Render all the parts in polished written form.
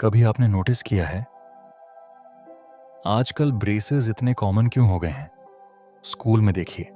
कभी आपने नोटिस किया है आजकल ब्रेसेस इतने कॉमन क्यों हो गए हैं? स्कूल में देखिए,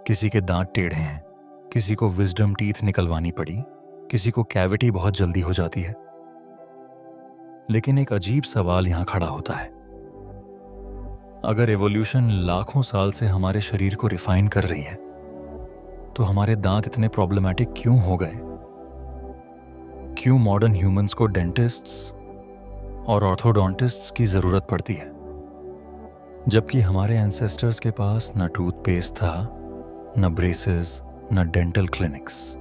किसी के दांत टेढ़े हैं, किसी को विजडम टीथ निकलवानी पड़ी, किसी को कैविटी बहुत जल्दी हो जाती है। लेकिन एक अजीब सवाल यहां खड़ा होता है। अगर एवोल्यूशन लाखों साल से हमारे शरीर को रिफाइन कर रही है, तो हमारे दांत इतने प्रॉब्लमैटिक क्यों हो गए? क्यों मॉडर्न ह्यूमंस को डेंटिस्ट्स और ऑर्थोडोंटिस्ट्स की जरूरत पड़ती है, जबकि हमारे एंसेस्टर्स के पास न टूथपेस्ट था, न ब्रेसेस, न डेंटल क्लिनिक्स।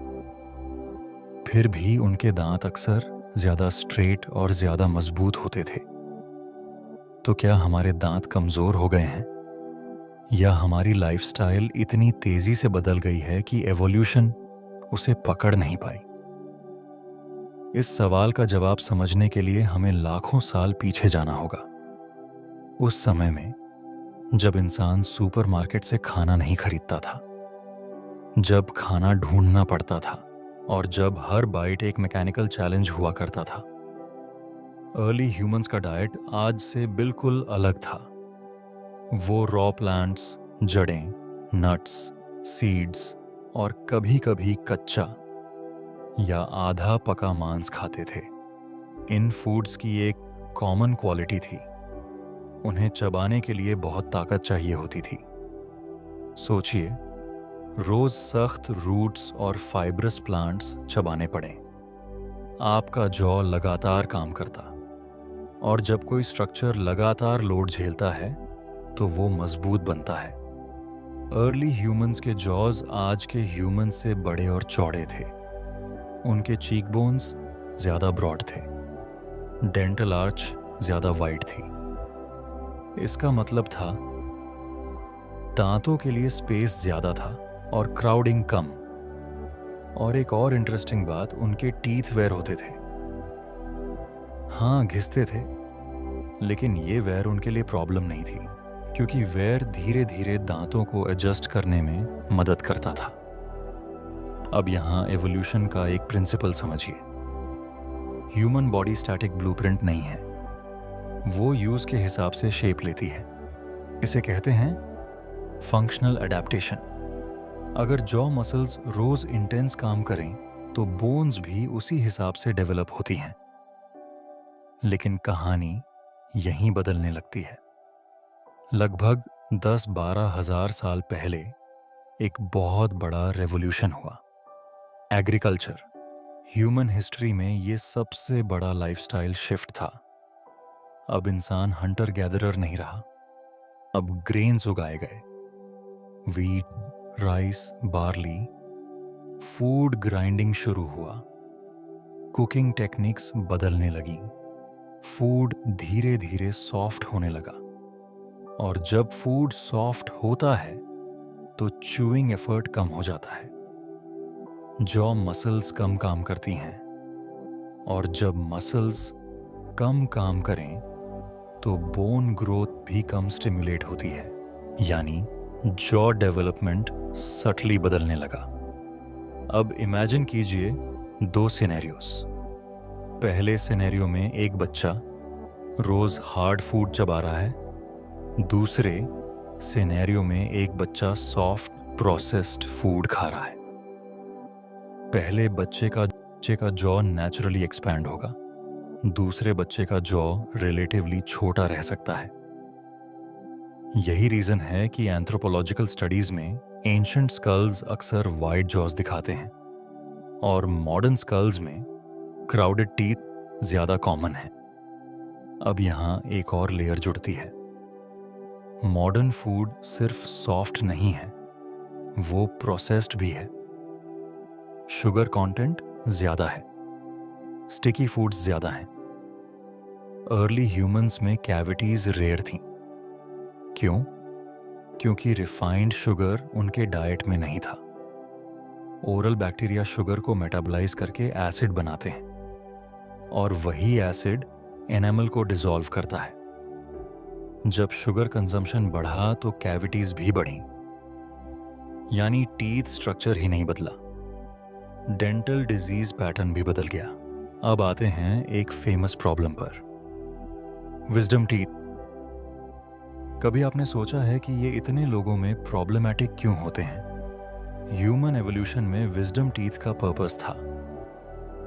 फिर भी उनके दांत अक्सर ज्यादा स्ट्रेट और ज्यादा मजबूत होते थे। तो क्या हमारे दांत कमजोर हो गए हैं, या हमारी लाइफस्टाइल इतनी तेजी से बदल गई है कि एवोल्यूशन उसे पकड़ नहीं पाई? इस सवाल का जवाब समझने के लिए हमें लाखों साल पीछे जाना होगा। उस समय में जब इंसान सुपरमार्केट से खाना नहीं खरीदता था, जब खाना ढूंढना पड़ता था, और जब हर बाइट एक मैकेनिकल चैलेंज हुआ करता था। अर्ली ह्यूमंस का डाइट आज से बिल्कुल अलग था। वो रॉ प्लांट्स, जड़ें, नट्स, सीड्स और कभी-कभी कच्चा या आधा पका मांस खाते थे। इन फूड्स की एक कॉमन क्वालिटी थी, उन्हें चबाने के लिए बहुत ताकत चाहिए होती थी। सोचिए, रोज सख्त रूट्स और फाइब्रस प्लांट्स चबाने पड़े। आपका जॉ लगातार काम करता, और जब कोई स्ट्रक्चर लगातार लोड झेलता है तो वो मजबूत बनता है। अर्ली ह्यूमंस के जॉज आज के ह्यूमंस से बड़े और चौड़े थे। उनके चीक बोन्स ज्यादा ब्रॉड थे, डेंटल आर्च ज्यादा वाइड थी। इसका मतलब था दांतों के लिए स्पेस ज्यादा था और क्राउडिंग कम। और एक और इंटरेस्टिंग बात, उनके टीथ वेयर होते थे। हाँ, घिसते थे, लेकिन ये वेयर उनके लिए प्रॉब्लम नहीं थी, क्योंकि वेयर धीरे धीरे दांतों को एडजस्ट करने में मदद करता था। अब यहाँ एवोल्यूशन का एक प्रिंसिपल समझिए। ह्यूमन बॉडी स्टैटिक ब्लूप्रिंट नहीं है, वो यूज के हिसाब से शेप लेती है। इसे कहते हैं फंक्शनल एडेप्टेशन। अगर जॉ मसल्स रोज इंटेंस काम करें तो बोन्स भी उसी हिसाब से डेवलप होती हैं। लेकिन कहानी यहीं बदलने लगती है। लगभग 10-12 हजार साल पहले एक बहुत बड़ा रेवोल्यूशन हुआ। एग्रीकल्चर। ह्यूमन हिस्ट्री में ये सबसे बड़ा लाइफस्टाइल शिफ्ट था। अब इंसान हंटर गैदरर नहीं रहा, अब ग्रेन्स उगाए गए। Wheat, rice, barley. Food grinding शुरू हुआ, कुकिंग टेक्निक्स बदलने लगी, फूड धीरे धीरे सॉफ्ट होने लगा। और जब फूड सॉफ्ट होता है तो च्यूइंग एफर्ट कम हो जाता है, जॉ मसल्स कम काम करती हैं, और जब मसल्स कम काम करें तो बोन ग्रोथ भी कम स्टिमुलेट होती है। यानी जॉ डेवलपमेंट सटली बदलने लगा। अब इमेजिन कीजिए 2 सिनेरियोस। पहले सिनेरियो में एक बच्चा रोज हार्ड फूड चबा रहा है, दूसरे सिनेरियो में एक बच्चा सॉफ्ट प्रोसेस्ड फूड खा रहा है। पहले बच्चे का जॉ नेचुरली एक्सपैंड होगा, दूसरे बच्चे का जॉ रिलेटिवली छोटा रह सकता है। यही रीजन है कि एंथ्रोपोलॉजिकल स्टडीज में एंशिएंट स्कल्स अक्सर वाइड जॉज दिखाते हैं, और मॉडर्न स्कल्स में क्राउडेड टीथ ज्यादा कॉमन है। अब यहां एक और लेयर जुड़ती है। मॉडर्न फूड सिर्फ सॉफ्ट नहीं है, वो प्रोसेस्ड भी है। शुगर कंटेंट ज्यादा है, स्टिकी फूड्स ज्यादा हैं। अर्ली ह्यूमंस में कैविटीज रेयर थीं। क्यों? क्योंकि रिफाइंड शुगर उनके डाइट में नहीं था। ओरल बैक्टीरिया शुगर को मेटाबोलाइज करके एसिड बनाते हैं, और वही एसिड एनामल को डिसॉल्व करता है। जब शुगर कंजम्पशन बढ़ा तो कैविटीज भी बढ़ी, यानी टीथ स्ट्रक्चर ही नहीं बदला, डेंटल डिजीज पैटर्न भी बदल गया। अब आते हैं एक फेमस प्रॉब्लम पर, विजडम टीथ। कभी आपने सोचा है कि ये इतने लोगों में प्रॉब्लमैटिक क्यों होते हैं? ह्यूमन एवोल्यूशन में विजडम टीथ का पर्पस था।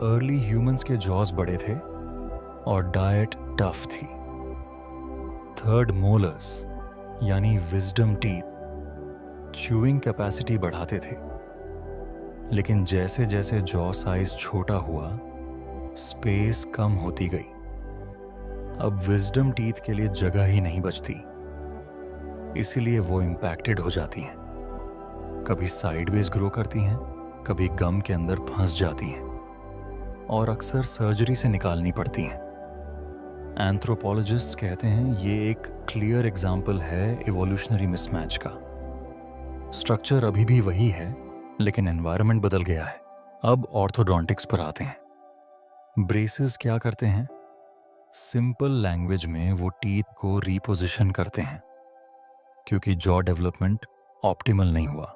अर्ली ह्यूमंस के जॉज बड़े थे और डाइट टफ थी। थर्ड मोलर्स यानी विजडम टीथ च्यूइंग कैपेसिटी बढ़ाते थे, लेकिन जैसे जैसे जॉ साइज छोटा हुआ स्पेस कम होती गई। अब विजडम टीथ के लिए जगह ही नहीं बचती, इसीलिए वो इम्पैक्टेड हो जाती हैं। कभी साइडवेज ग्रो करती हैं, कभी गम के अंदर फंस जाती हैं और अक्सर सर्जरी से निकालनी पड़ती हैं। एंथ्रोपोलॉजिस्ट्स कहते हैं ये एक क्लियर एग्जाम्पल है इवोल्यूशनरी मिसमैच का। स्ट्रक्चर अभी भी वही है, लेकिन एनवायरनमेंट बदल गया है। अब ऑर्थोडोंटिक्स पर आते हैं। ब्रेसेस क्या करते हैं? सिंपल लैंग्वेज में वो टीथ को रीपोजिशन करते हैं, क्योंकि जॉ डेवलपमेंट ऑप्टिमल नहीं हुआ।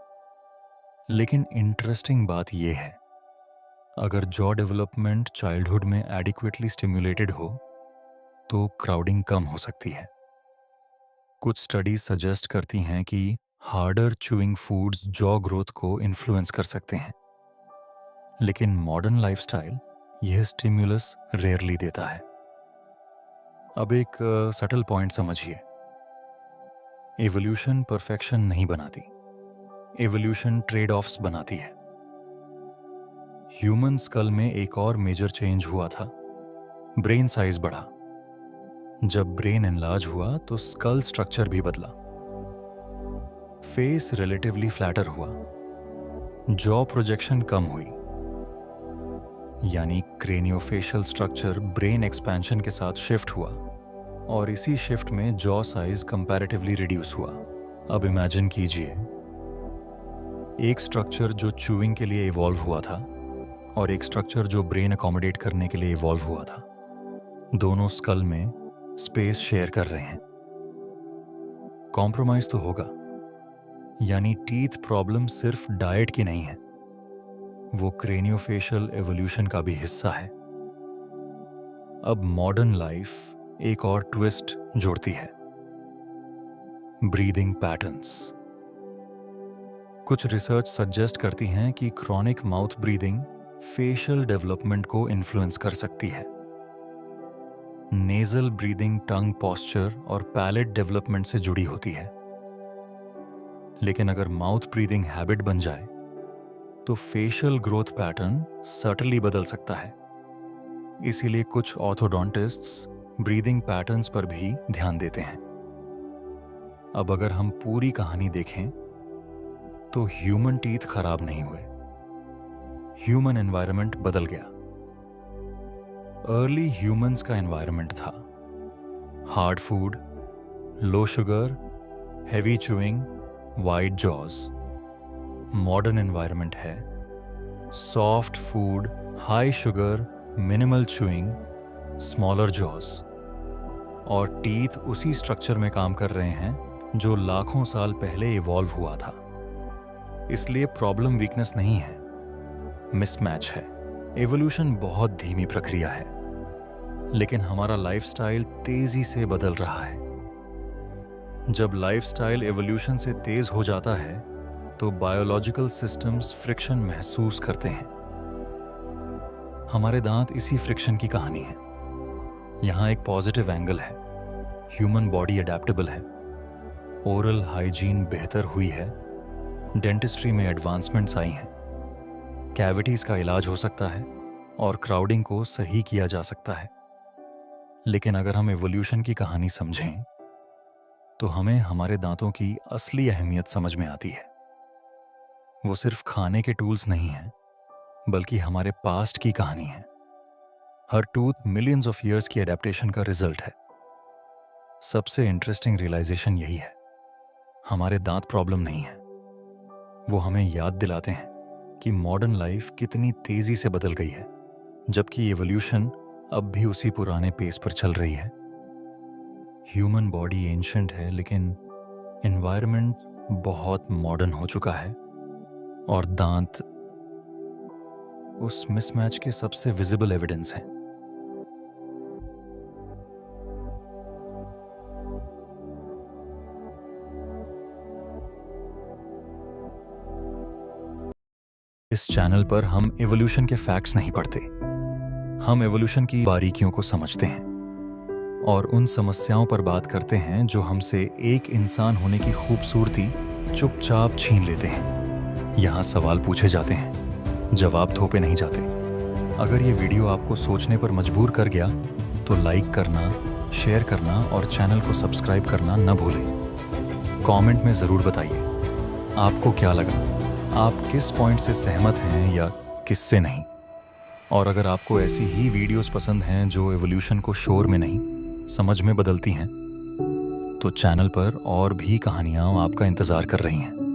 लेकिन इंटरेस्टिंग बात यह है, अगर जॉ डेवलपमेंट चाइल्डहुड में एडिक्वेटली स्टिम्युलेटेड हो तो क्राउडिंग कम हो सकती है। कुछ स्टडीज सजेस्ट करती हैं कि harder chewing foods jaw growth को इन्फ्लुएंस कर सकते हैं, लेकिन मॉडर्न लाइफस्टाइल यह स्टिम्युलस रेयरली देता है। अब एक सटल पॉइंट समझिए, एवोल्यूशन परफेक्शन नहीं बनाती, एवोल्यूशन ट्रेड ऑफ्स बनाती है। ह्यूमन स्कल में एक और मेजर चेंज हुआ था, ब्रेन साइज बढ़ा। जब ब्रेन एनलार्ज हुआ तो स्कल स्ट्रक्चर भी बदला। फेस रिलेटिवली फ्लैटर हुआ, जॉ प्रोजेक्शन कम हुई, यानी क्रेनियोफेशियल स्ट्रक्चर ब्रेन एक्सपेंशन के साथ शिफ्ट हुआ और इसी शिफ्ट में जॉ साइज कंपैरेटिवली रिड्यूस हुआ। अब इमेजिन कीजिए, एक स्ट्रक्चर जो च्यूइंग के लिए इवॉल्व हुआ था और एक स्ट्रक्चर जो ब्रेन अकोमोडेट करने के लिए इवॉल्व हुआ था। दोनों स्कल में स्पेस शेयर कर रहे हैं। कॉम्प्रोमाइज तो होगा, यानी टीथ प्रॉब्लम सिर्फ डाइट की नहीं है, वो क्रेनियोफेशियल एवोल्यूशन का भी हिस्सा है। अब मॉडर्न लाइफ एक और ट्विस्ट जोड़ती है, ब्रीदिंग पैटर्न्स। कुछ रिसर्च सजेस्ट करती हैं कि chronic mouth breathing facial development को इन्फ्लुएंस कर सकती है। नेजल ब्रीदिंग टंग पॉस्चर और पैलेट डेवलपमेंट से जुड़ी होती है, लेकिन अगर माउथ ब्रीदिंग हैबिट बन जाए तो फेशियल ग्रोथ पैटर्न सटली बदल सकता है। इसीलिए कुछ ऑर्थोडोंटिस्ट्स ब्रीदिंग पैटर्न्स पर भी ध्यान देते हैं। अब अगर हम पूरी कहानी देखें तो ह्यूमन टीथ खराब नहीं हुए, ह्यूमन एनवायरनमेंट बदल गया। अर्ली ह्यूमंस का एनवायरनमेंट था hard food, low sugar, heavy chewing, wide jaws. Modern environment है soft food, high sugar, minimal chewing, smaller jaws. और टीथ उसी स्ट्रक्चर में काम कर रहे हैं जो लाखों साल पहले इवॉल्व हुआ था। इसलिए प्रॉब्लम वीकनेस नहीं है, मिसमैच है। एवोल्यूशन बहुत धीमी प्रक्रिया है, लेकिन हमारा लाइफस्टाइल तेजी से बदल रहा है। जब लाइफस्टाइल एवोल्यूशन से तेज हो जाता है तो बायोलॉजिकल सिस्टम्स फ्रिक्शन महसूस करते हैं। हमारे दांत इसी फ्रिक्शन की कहानी है। यहाँ एक पॉजिटिव एंगल है, ह्यूमन बॉडी अडेप्टेबल है, ओरल हाइजीन बेहतर हुई है, डेंटिस्ट्री में एडवांसमेंट्स आई हैं, कैविटीज का इलाज हो सकता है और क्राउडिंग को सही किया जा सकता है। लेकिन अगर हम एवोल्यूशन की कहानी समझें तो हमें हमारे दांतों की असली अहमियत समझ में आती है। वो सिर्फ खाने के टूल्स नहीं हैं, बल्कि हमारे पास्ट की कहानी है। हर टूथ मिलियंस ऑफ ईयर्स की एडेप्टेशन का रिजल्ट है। सबसे इंटरेस्टिंग रियलाइजेशन यही है, हमारे दांत प्रॉब्लम नहीं है, वो हमें याद दिलाते हैं कि मॉडर्न लाइफ कितनी तेजी से बदल गई है, जबकि एवोल्यूशन अब भी उसी पुराने पेस पर चल रही है। ह्यूमन बॉडी एंशंट है, लेकिन एनवायरनमेंट बहुत मॉडर्न हो चुका है और दांत उस मिसमैच के सबसे विजिबल एविडेंस हैं। इस चैनल पर हम एवोल्यूशन के फैक्ट्स नहीं पढ़ते, हम एवोल्यूशन की बारीकियों को समझते हैं और उन समस्याओं पर बात करते हैं जो हमसे एक इंसान होने की खूबसूरती चुपचाप छीन लेते हैं। यहाँ सवाल पूछे जाते हैं, जवाब थोपे नहीं जाते। अगर ये वीडियो आपको सोचने पर मजबूर कर गया तो लाइक करना, शेयर करना और चैनल को सब्सक्राइब करना न भूलें। कमेंट में ज़रूर बताइए आपको क्या लगा, आप किस पॉइंट से सहमत हैं या किससे नहीं। और अगर आपको ऐसी ही वीडियोस पसंद हैं जो एवोल्यूशन को शोर में नहीं, समझ में बदलती हैं, तो चैनल पर और भी कहानियां आपका इंतज़ार कर रही हैं।